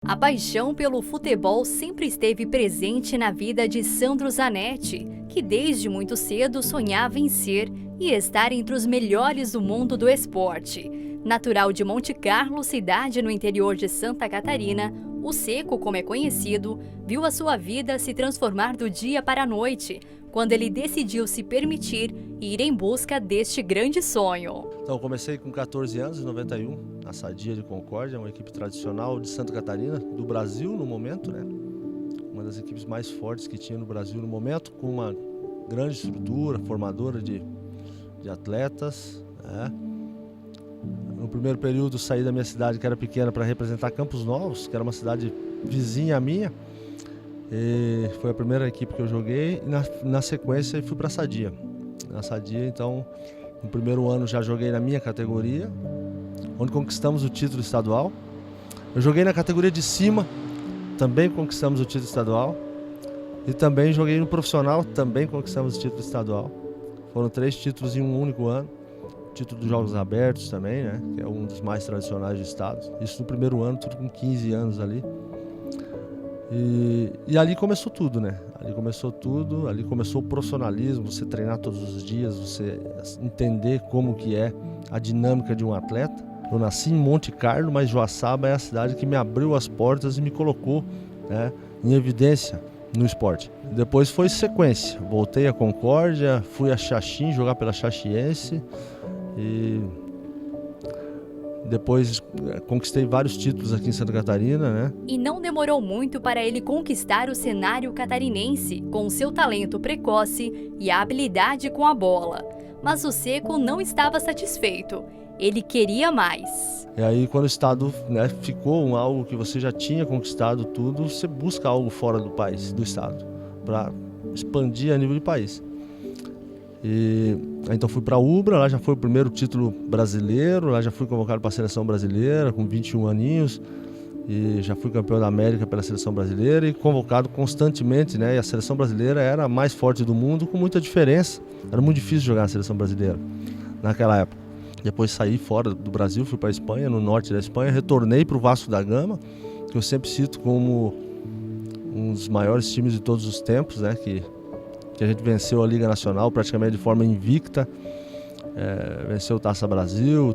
A paixão pelo futebol sempre esteve presente na vida de Sandro Zanetti, que desde muito cedo sonhava em ser e estar entre os melhores do mundo do esporte. Natural de Monte Carlo, cidade no interior de Santa Catarina, o Seco, como é conhecido, viu a sua vida se transformar do dia para a noite, quando ele decidiu se permitir ir em busca deste grande sonho. Então, eu comecei com 14 anos, em 91, na Sadia de Concórdia, uma equipe tradicional de Santa Catarina, do Brasil no momento, né? Uma das equipes mais fortes que tinha no Brasil no momento, com uma grande estrutura, formadora de atletas, né? No primeiro período, saí da minha cidade, que era pequena, para representar Campos Novos, que era uma cidade vizinha à minha. E foi a primeira equipe que eu joguei. E na sequência, fui para a Sadia. Na Sadia, então, no primeiro ano já joguei na minha categoria, onde conquistamos o título estadual. Eu joguei na categoria de cima, também conquistamos o título estadual. E também joguei no profissional, também conquistamos o título estadual. Foram 3 títulos em um único ano. Título dos Jogos Abertos também, né? Que é um dos mais tradicionais do estado. Isso no primeiro ano, tudo com 15 anos ali. E ali começou tudo, né? Ali começou tudo, ali começou o profissionalismo, você treinar todos os dias, você entender como que é a dinâmica de um atleta. Eu nasci em Monte Carlo, mas Joaçaba é a cidade que me abriu as portas e me colocou, né, em evidência no esporte. Depois foi sequência, voltei a Concórdia, fui a Xaxim jogar pela Xaxiense e depois conquistei vários títulos aqui em Santa Catarina, né? E não demorou muito para ele conquistar o cenário catarinense, com seu talento precoce e a habilidade com a bola. Mas o Seco não estava satisfeito. Ele queria mais. E aí, quando o estado, né, ficou algo que você já tinha conquistado tudo, você busca algo fora do país, do estado, para expandir a nível de país. E então fui para a Ubra, lá já foi o primeiro título brasileiro, lá já fui convocado para a seleção brasileira com 21 aninhos e já fui campeão da América pela seleção brasileira e convocado constantemente, né? E a seleção brasileira era a mais forte do mundo, com muita diferença. Era muito difícil jogar na seleção brasileira naquela época. Depois saí fora do Brasil, fui para a Espanha, no norte da Espanha, retornei para o Vasco da Gama, que eu sempre cito como um dos maiores times de todos os tempos, né? Que a gente venceu a Liga Nacional praticamente de forma invicta, venceu o Taça Brasil,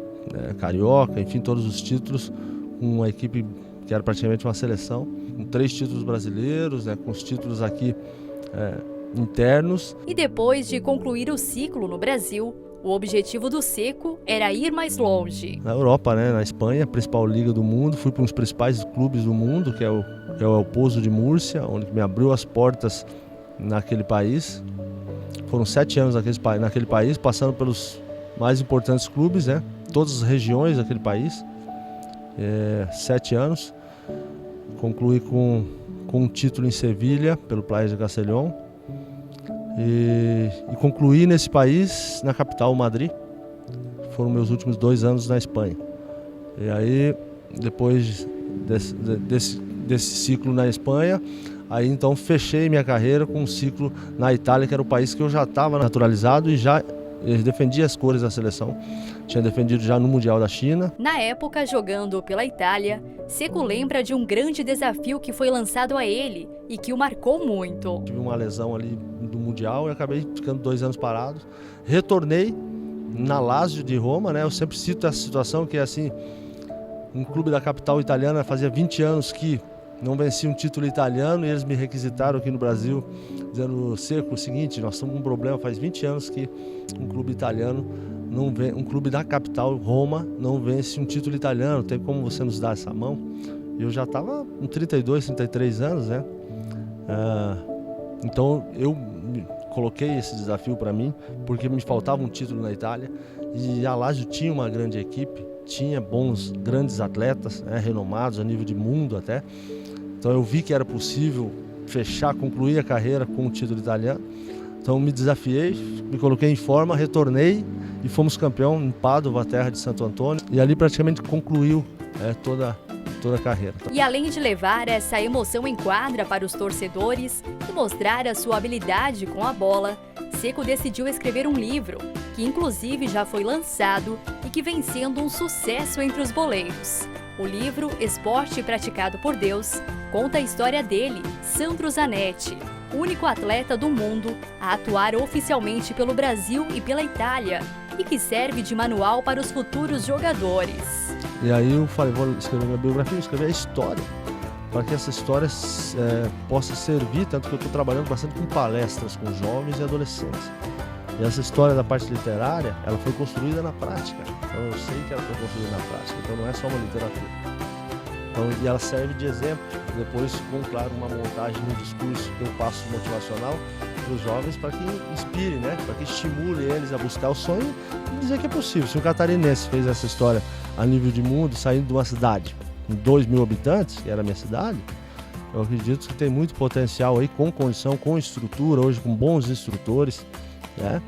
Carioca, enfim, todos os títulos, com uma equipe que era praticamente uma seleção, com 3 títulos brasileiros, né, com os títulos aqui internos. E depois de concluir o ciclo no Brasil, o objetivo do Seco era ir mais longe. Na Europa, né, na Espanha, a principal liga do mundo, fui para um dos principais clubes do mundo, que é o El Pozo de Múrcia, onde me abriu as portas naquele país. Foram 7 anos naquele país, passando pelos mais importantes clubes, né? Todas as regiões daquele país. 7 anos. Concluí com um título em Sevilha, pelo Playa de Castellón. E concluí nesse país, na capital, Madrid. Foram meus últimos 2 anos na Espanha. E aí, depois desse ciclo na Espanha, aí então fechei minha carreira com um ciclo na Itália, que era o país que eu já estava naturalizado e já defendia as cores da seleção. Tinha defendido já no Mundial da China. Na época, jogando pela Itália, Seco lembra de um grande desafio que foi lançado a ele e que o marcou muito. Tive uma lesão ali do Mundial e acabei ficando 2 anos parado. Retornei na Lazio de Roma, né? Eu sempre cito essa situação que é assim, um clube da capital italiana fazia 20 anos que não vencia um título italiano e eles me requisitaram aqui no Brasil, dizendo: Seco, o seguinte, nós estamos com um problema, faz 20 anos que um clube italiano, um clube da capital, Roma, não vence um título italiano, tem como você nos dar essa mão? Eu já estava com 32, 33 anos, né? Então eu coloquei esse desafio para mim, porque me faltava um título na Itália e a Lazio tinha uma grande equipe, tinha bons, grandes atletas, né, renomados a nível de mundo até. Então eu vi que era possível concluir a carreira com o título italiano. Então me desafiei, me coloquei em forma, retornei e fomos campeão em Pádua, terra de Santo Antônio. E ali praticamente concluiu toda a carreira. E além de levar essa emoção em quadra para os torcedores e mostrar a sua habilidade com a bola, Seco decidiu escrever um livro, que inclusive já foi lançado e que vem sendo um sucesso entre os boleiros. O livro Esporte Praticado por Deus conta a história dele, Sandro Zanetti, único atleta do mundo a atuar oficialmente pelo Brasil e pela Itália, e que serve de manual para os futuros jogadores. E aí eu falei, vou escrever minha biografia, escrever a história, para que essa história possa servir, tanto que eu estou trabalhando bastante com palestras com jovens e adolescentes. E essa história da parte literária, ela foi construída na prática. Então eu sei que ela foi construída na prática, então não é só uma literatura. Então, e ela serve de exemplo, depois com, claro, uma montagem no discurso que eu passo motivacional para os jovens, para que inspire, né? Para que estimule eles a buscar o sonho e dizer que é possível. Se um catarinense fez essa história a nível de mundo, saindo de uma cidade com 2.000 habitantes, que era a minha cidade, eu acredito que tem muito potencial aí, com condição, com estrutura, hoje com bons instrutores, né?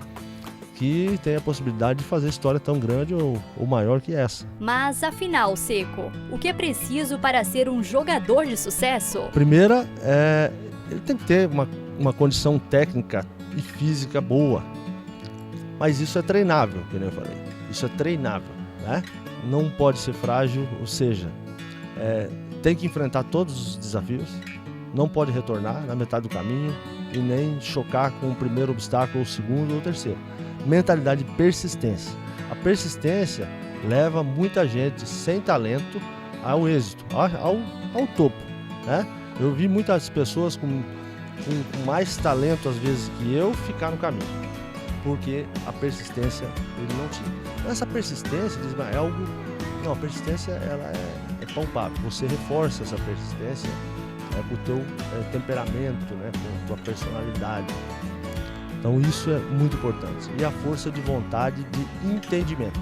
Que tem a possibilidade de fazer história tão grande ou maior que essa. Mas, afinal, Seco, o que é preciso para ser um jogador de sucesso? Primeira, ele tem que ter uma condição técnica e física boa. Mas isso é treinável, como eu falei. Isso é treinável, né? Não pode ser frágil, ou seja, tem que enfrentar todos os desafios, não pode retornar na metade do caminho e nem chocar com o primeiro obstáculo, o segundo ou o terceiro. Mentalidade de persistência. A persistência leva muita gente sem talento ao êxito, ao topo, né? Eu vi muitas pessoas com mais talento às vezes que eu ficar no caminho, porque a persistência ele não tinha. Então, essa persistência, diz, é algo... Não, a persistência ela é palpável. Você reforça essa persistência com o teu temperamento, né, com a tua personalidade. Então isso é muito importante. E a força de vontade, de entendimento.